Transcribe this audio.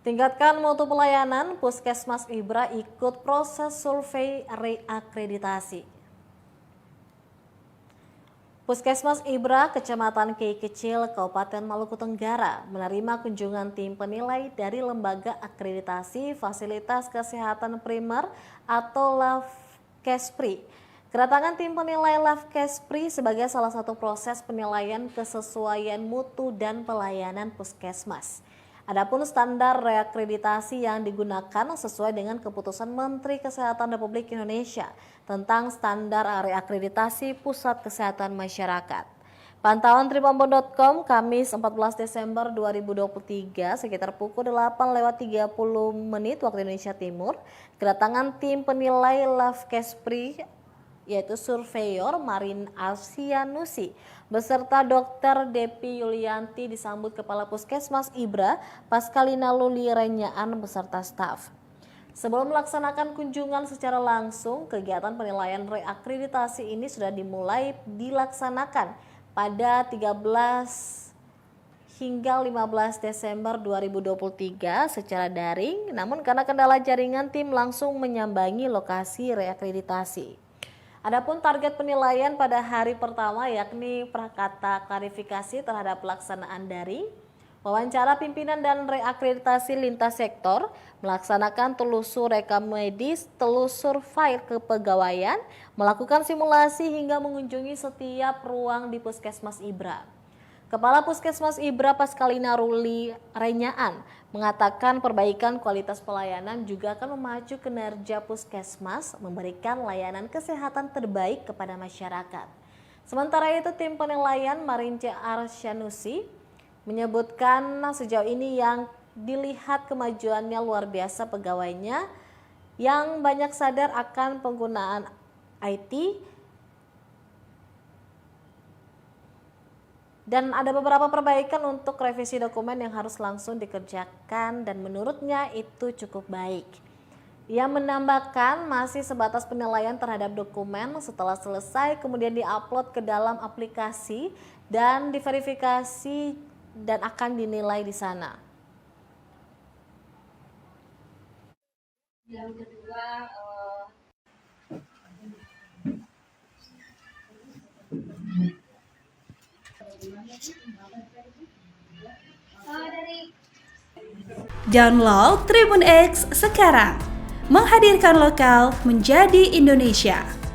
Tingkatkan mutu pelayanan, Puskesmas Ibra ikut proses survei reakreditasi. Puskesmas Ibra, Kecamatan Kei Kecil, Kabupaten Maluku Tenggara, menerima kunjungan tim penilai dari Lembaga Akreditasi Fasilitas Kesehatan Primer atau LAFKESPRI. Kedatangan tim penilai LAFKESPRI sebagai salah satu proses penilaian kesesuaian mutu dan pelayanan puskesmas. Adapun standar reakreditasi yang digunakan sesuai dengan keputusan Menteri Kesehatan Republik Indonesia tentang standar reakreditasi Pusat Kesehatan Masyarakat. Pantauan tribunbon.com Kamis 14 Desember 2023 sekitar pukul 8:30 waktu Indonesia Timur, kedatangan tim penilai LAFKESPRI yaitu Surveyor Marin Arsianusi beserta Dr. Depi Yulianti disambut Kepala Puskesmas Ibra Paskalina Luli Renyaan beserta staf. Sebelum melaksanakan kunjungan secara langsung, kegiatan penilaian reakreditasi ini sudah dimulai dilaksanakan pada 13 hingga 15 Desember 2023 secara daring, namun karena kendala jaringan tim langsung menyambangi lokasi reakreditasi. Adapun target penilaian pada hari pertama yakni prakata klarifikasi terhadap pelaksanaan daring, wawancara pimpinan dan reakreditasi lintas sektor, melaksanakan telusur rekam medis, telusur file kepegawaian, melakukan simulasi hingga mengunjungi setiap ruang di Puskesmas Ibra. Kepala Puskesmas Ibra Paskalina Luli Renyaan mengatakan perbaikan kualitas pelayanan juga akan memacu kinerja puskesmas memberikan layanan kesehatan terbaik kepada masyarakat. Sementara itu tim penilaian Marince Arsianusi menyebutkan sejauh ini yang dilihat kemajuannya luar biasa pegawainya yang banyak sadar akan penggunaan IT dan ada beberapa perbaikan untuk revisi dokumen yang harus langsung dikerjakan dan menurutnya itu cukup baik. Ia menambahkan masih sebatas penilaian terhadap dokumen, setelah selesai kemudian diupload ke dalam aplikasi dan diverifikasi dan akan dinilai di sana. Yang kedua, Download Tribun X sekarang, menghadirkan lokal menjadi Indonesia.